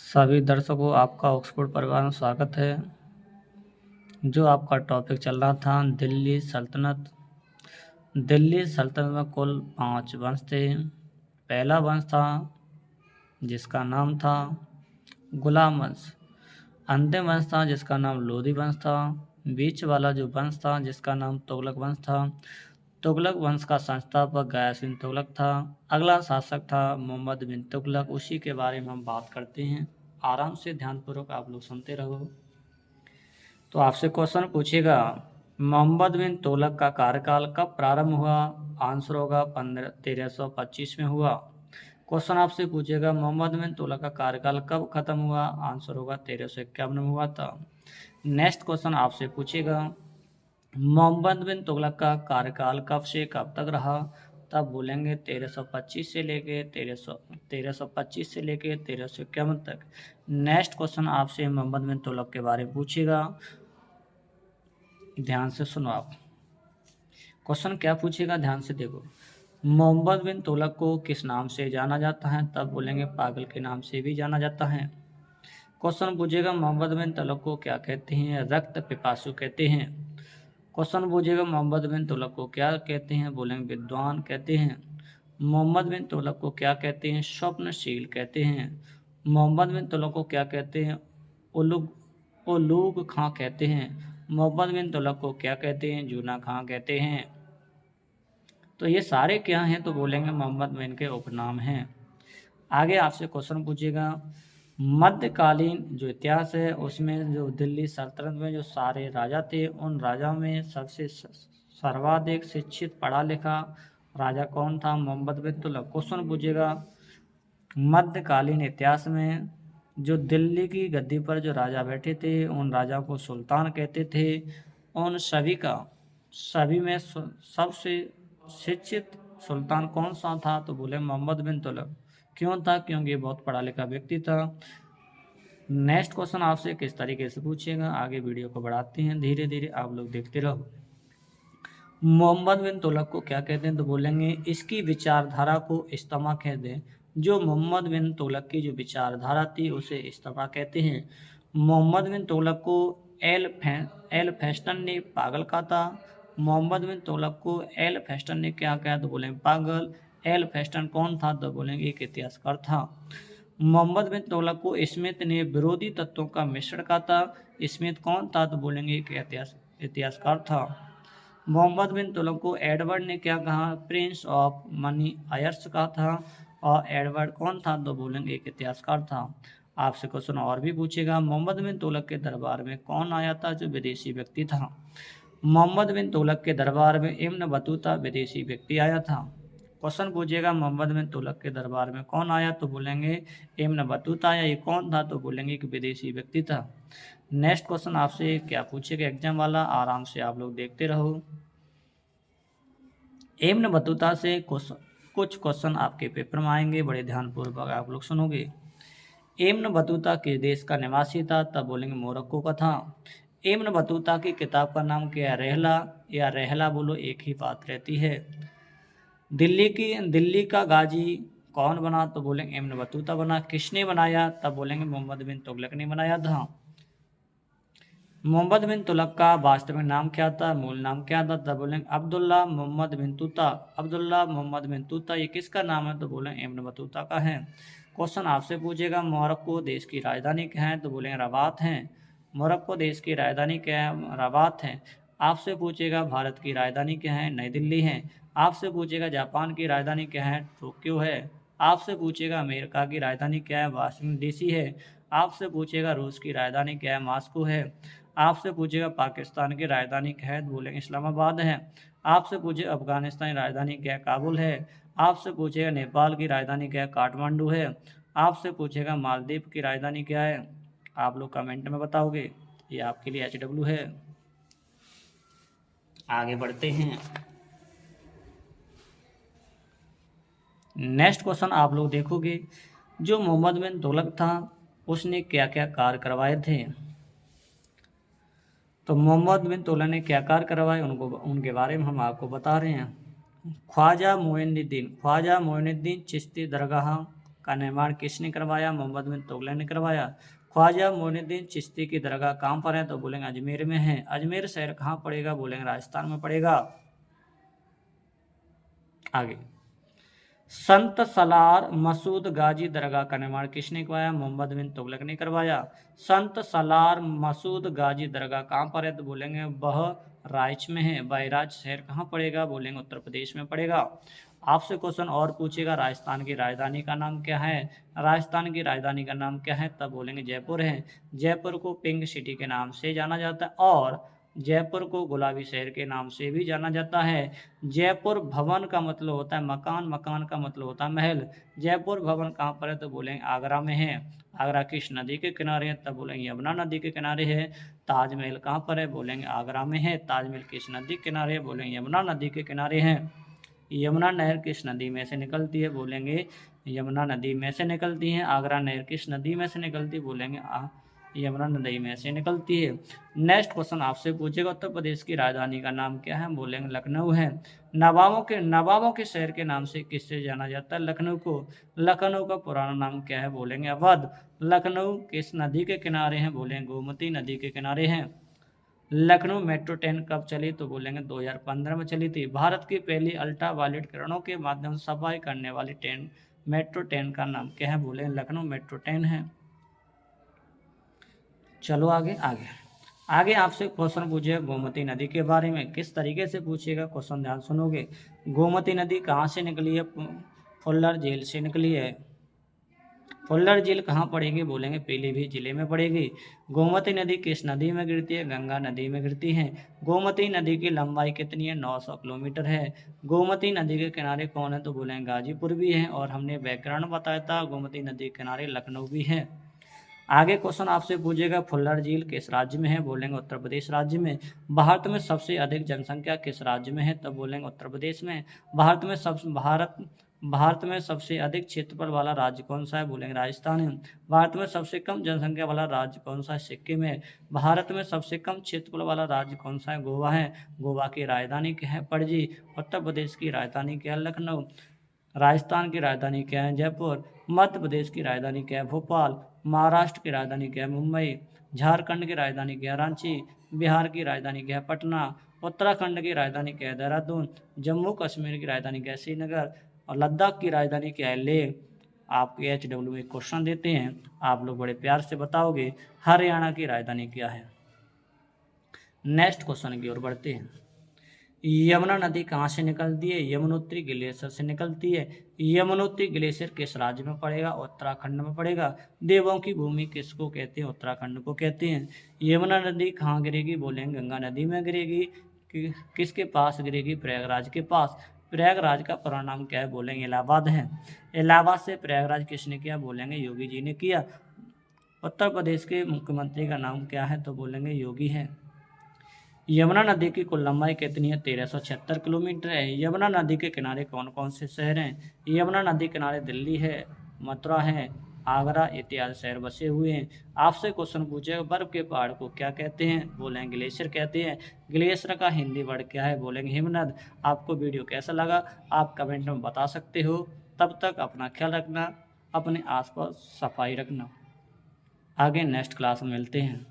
सभी दर्शकों आपका ऑक्सफोर्ड परिवार में स्वागत है। जो आपका टॉपिक चल रहा था दिल्ली सल्तनत। दिल्ली सल्तनत में कुल 5 वंश थे। पहला वंश था जिसका नाम था गुलाम वंश। अंतिम वंश था जिसका नाम लोधी वंश था। बीच वाला जो वंश था जिसका नाम तुगलक वंश था। तुगलक वंश का संस्थापक गयास बिन तुगलक था। अगला शासक था मोहम्मद बिन तुगलक। उसी के बारे में हम बात करते हैं। आराम से ध्यानपूर्वक आप लोग सुनते रहो। तो आपसे क्वेश्चन पूछेगा मोहम्मद बिन तुगलक का कार्यकाल कब प्रारंभ हुआ। आंसर होगा 1325 में हुआ। क्वेश्चन आपसे पूछेगा मोहम्मद बिन तुगलक का कार्यकाल कब खत्म हुआ। आंसर होगा 1351 में हुआ था। नेक्स्ट क्वेश्चन आपसे पूछेगा मोहम्मद बिन तुगलक का कार्यकाल कब से कब तक रहा। तब बोलेंगे 1325 से लेके 1325 से लेके 1351 तक। नेक्स्ट क्वेश्चन आपसे मोहम्मद बिन तुगलक के बारे में पूछेगा। ध्यान से सुनो आप। क्वेश्चन क्या पूछेगा ध्यान से देखो। मोहम्मद बिन तुगलक को किस नाम से जाना जाता है। तब बोलेंगे पागल के नाम से भी जाना जाता है। क्वेश्चन पूछेगा मोहम्मद बिन तुगलक को क्या कहते हैं। रक्त पिपासु कहते हैं। क्वेश्चन पूछेगा मोहम्मद बिन तुगलक को क्या कहते हैं। बोलेंगे विद्वान कहते हैं। मोहम्मद बिन तुगलक को क्या कहते हैं। स्वप्नशील कहते हैं। मोहम्मद बिन तुगलक को क्या कहते हैं। उलूग खां कहते हैं। मोहम्मद बिन तुगलक को क्या कहते हैं। जूना खां कहते हैं। तो ये सारे क्या हैं तो बोलेंगे मोहम्मद बिन के उपनाम हैं। आगे आपसे क्वेश्चन पूछेगा मध्यकालीन जो इतिहास है उसमें जो दिल्ली सल्तनत में जो सारे राजा थे उन राजाओं में सबसे सर्वाधिक शिक्षित पढ़ा लिखा राजा कौन था। मोहम्मद बिन तुगलक। क्वेश्चन पूछेगा मध्यकालीन इतिहास में जो दिल्ली की गद्दी पर जो राजा बैठे थे उन राजाओं को सुल्तान कहते थे। उन सभी में सबसे शिक्षित सुल्तान कौन सा था तो बोले मोहम्मद बिन तुगलक। क्यों था। क्योंकि बहुत पढ़ा लिखा व्यक्ति था। नेक्स्ट क्वेश्चन आपसे किस तरीके से पूछेगा। आगे वीडियो को बढ़ाते हैं धीरे धीरे आप लोग देखते रहो। मोहम्मद बिन तुगलक को क्या कहते हैं तो बोलेंगे इसकी विचारधारा को इस्तेमा कहते हैं। जो मोहम्मद बिन तुगलक की जो विचारधारा थी उसे इस्तेमा कहते हैं। मोहम्मद बिन तुगलक को एल फेस्टन ने पागल कहा था। मोहम्मद बिन तुगलक को एल फेस्टन ने क्या कहा तो बोलेंगे पागल। एल फेस्टन कौन था तो बोलेंगे एक इतिहासकार था। मोहम्मद बिन तुगलक को स्मिथ ने विरोधी तत्वों का मिश्रण कहा था। स्मिथ कौन था तो बोलेंगे एक इतिहासकार था। मोहम्मद बिन तुगलक को एडवर्ड ने क्या कहा। प्रिंस ऑफ मनी आयर्स कहा था। और एडवर्ड कौन था तो बोलेंगे एक इतिहासकार था। आपसे क्वेश्चन और भी पूछेगा मोहम्मद बिन तुगलक के दरबार में कौन आया था जो विदेशी व्यक्ति था। मोहम्मद बिन तुगलक के दरबार में इब्न बतूता विदेशी व्यक्ति आया था। क्वेश्चन पूछेगा मोहम्मद बिन तुगलक के दरबार में कौन आया तो बोलेंगे इब्न बतूता आया। ये कौन था तो बोलेंगे एक विदेशी व्यक्ति था। नेक्स्ट क्वेश्चन आपसे क्या पूछेगा एग्जाम वाला आराम से आप लोग देखते रहो। इब्न बतूता से कुछ क्वेश्चन आपके पेपर में आएंगे बड़े ध्यानपूर्वक आप लोग सुनोगे। इब्न बतूता किस देश का निवासी था तब बोलेंगे मोरक्को का था। इब्न बतूता की किताब का नाम क्या है रहला या रहला बोलो एक ही बात रहती है। दिल्ली का गाजी कौन बना तो बोलेंगे इब्न बतूता बना। किसने बनाया तब बोलेंगे मोहम्मद बिन तुगलक ने बनाया था। मोहम्मद बिन तुगलक का वास्तविक नाम क्या था मूल नाम क्या था तब बोलेंगे अब्दुल्ला मोहम्मद बिन तूता। अब्दुल्ला मोहम्मद बिन तूता ये किसका नाम है तो बोलेंगे इब्न बतूता का है। क्वेश्चन आपसे पूछेगा मोरक्को देश की राजधानी क्या है तो बोलेंगे रबात है। मोरक्को देश की राजधानी क्या है रबात है। आपसे पूछेगा भारत की राजधानी क्या है नई दिल्ली है। आपसे पूछेगा जापान की राजधानी क्या है टोक्यो है। आपसे पूछेगा अमेरिका की राजधानी क्या है वाशिंगटन डीसी है। आपसे पूछेगा रूस की राजधानी क्या है मॉस्को है। आपसे पूछेगा पाकिस्तान की राजधानी क्या है तो बोलेंगे इस्लामाबाद है। आपसे पूछेगा अफगानिस्तान की राजधानी क्या है काबुल है। आपसे पूछेगा नेपाल की राजधानी क्या है काठमांडू है। आपसे पूछेगा मालदीव की राजधानी क्या है आप लोग कमेंट में बताओगे। ये आपके लिए HW है। आगे बढ़ते हैं। नेक्स्ट क्वेश्चन आप लोग देखोगे जो मोहम्मद बिन तुगलक था उसने क्या क्या कार्य करवाए थे। तो मोहम्मद बिन तुगलक ने क्या कार्य करवाए उनके बारे में हम आपको बता रहे हैं। ख्वाजा मोइनुद्दीन चिश्ती दरगाह का निर्माण किसने करवाया? मोहम्मद बिन तुगलक ने करवाया। ख्वाजा मोइनुद्दीन चिश्ती की दरगाह कहाँ पर है? तो बोलेंगे अजमेर में है। अजमेर शहर कहाँ पड़ेगा? बोलेंगे राजस्थान में पड़ेगा। आगे, संत सलार मसूद गाजी दरगाह का निर्माण किसने करवाया? मोहम्मद बिन तुगलक ने करवाया। संत सलार मसूद गाजी दरगाह कहाँ पर है? तो बोलेंगे बहराइच में है। बहराइच शहर कहाँ पड़ेगा? बोलेंगे उत्तर प्रदेश में पड़ेगा। आपसे क्वेश्चन और पूछेगा, राजस्थान की राजधानी का नाम क्या है? राजस्थान की राजधानी का नाम क्या है? तब बोलेंगे जयपुर है। जयपुर को पिंक सिटी के नाम से जाना जाता है और जयपुर को गुलाबी शहर के नाम से भी जाना जाता है। जयपुर भवन का मतलब होता है मकान, मकान का मतलब होता है महल। जयपुर भवन कहाँ पर है? तो बोलेंगे आगरा में है। आगरा किस नदी के किनारे है? तब बोलेंगे यमुना नदी के किनारे है। ताजमहल कहाँ पर है? बोलेंगे आगरा में है। ताजमहल किस नदी के किनारे है? बोलेंगे यमुना नदी के किनारे है। यमुना नहर किस नदी में से निकलती है? बोलेंगे यमुना नदी में से निकलती है। आगरा नहर किस नदी में से निकलती है? बोलेंगे यमुना नदी में से निकलती है। नेक्स्ट क्वेश्चन आपसे पूछेगा, उत्तर प्रदेश की राजधानी का नाम क्या है? बोलेंगे लखनऊ है। नवाबों के शहर के नाम से किससे जाना जाता है? लखनऊ को। लखनऊ का पुराना नाम क्या है? बोलेंगे अवध। लखनऊ किस नदी के किनारे हैं? बोलेंगे गोमती नदी के किनारे हैं। लखनऊ मेट्रो ट्रेन कब चली? तो बोलेंगे 2015 में चली थी। भारत की पहली अल्ट्रा वायलेट किरणों के माध्यम से सफाई करने वाली ट्रेन मेट्रो ट्रेन का नाम क्या है? बोलेंगे लखनऊ मेट्रो ट्रेन है। चलो आगे आगे आगे आपसे क्वेश्चन पूछेगा गोमती नदी के बारे में। किस तरीके से पूछेगा क्वेश्चन, ध्यान सुनोगे। गोमती नदी कहाँ से निकली है? फुल्लर झील से निकली है। फुल्लर झील कहाँ पड़ेगी? बोलेंगे पीलीभीत जिले में पड़ेगी। गोमती नदी किस नदी में गिरती है? गंगा नदी में गिरती है। गोमती नदी की लंबाई कितनी है? 900 किलोमीटर है। गोमती नदी के किनारे कौन है? तो बोलेंगे गाजीपुर भी है और हमने बैकग्राउंड बताया था गोमती नदी के किनारे लखनऊ भी है। आगे क्वेश्चन आपसे पूछेगा फुल्लर झील किस राज्य में है? बोलेंगे उत्तर प्रदेश राज्य में। भारत में सबसे अधिक जनसंख्या किस राज्य में है? तब बोलेंगे उत्तर प्रदेश में। भारत में सबसे अधिक क्षेत्रफल वाला राज्य कौन सा है? बोलेंगे राजस्थान है। भारत में सबसे कम जनसंख्या वाला राज्य कौन सा है? सिक्किम है। भारत में सबसे कम क्षेत्रफल वाला राज्य कौन सा है? गोवा है। गोवा की राजधानी क्या है? पणजी। उत्तर प्रदेश की राजधानी क्या है? लखनऊ। राजस्थान की राजधानी क्या है? जयपुर। मध्य प्रदेश की राजधानी क्या है? भोपाल। महाराष्ट्र की राजधानी क्या है? मुंबई। झारखंड की राजधानी क्या है? रांची। बिहार की राजधानी क्या है? पटना। उत्तराखंड की राजधानी क्या है? देहरादून। जम्मू कश्मीर की राजधानी क्या है? श्रीनगर। और लद्दाख की राजधानी क्या है? लेह। आपके HW में क्वेश्चन देते हैं, आप लोग बड़े प्यार से बताओगे। हरियाणा की राजधानी क्या है? नेक्स्ट क्वेश्चन की ओर बढ़ते हैं। यमुना नदी कहाँ से निकलती है? यमुनोत्री ग्लेशियर से निकलती है। यमुनोत्री ग्लेशियर किस राज्य में पड़ेगा? उत्तराखंड में पड़ेगा। देवों की भूमि किसको कहते हैं? उत्तराखंड को कहते हैं। यमुना नदी कहाँ गिरेगी? बोलेंगे गंगा नदी में गिरेगी। किसके पास गिरेगी? प्रयागराज के पास। प्रयागराज का पूरा नाम क्या है? बोलेंगे इलाहाबाद है। इलाहाबाद से प्रयागराज किसने किया? बोलेंगे योगी जी ने किया। उत्तर प्रदेश के मुख्यमंत्री का नाम क्या है? तो बोलेंगे योगी है। यमुना नदी की कुल लंबाई कितनी है? 1376 किलोमीटर है। यमुना नदी के किनारे कौन कौन से शहर हैं? यमुना नदी के किनारे दिल्ली है, मथुरा है, आगरा इत्यादि शहर बसे हुए हैं। आपसे क्वेश्चन पूछेगा बर्फ के पहाड़ को क्या कहते हैं? बोलेंगे ग्लेशियर कहते हैं। ग्लेशियर का हिंदी वर्ड क्या है? बोलेंगे हिमनद। आपको वीडियो कैसा लगा आप कमेंट में बता सकते हो। तब तक अपना ख्याल रखना, अपने आसपास सफाई रखना। आगे नेक्स्ट क्लास में मिलते हैं।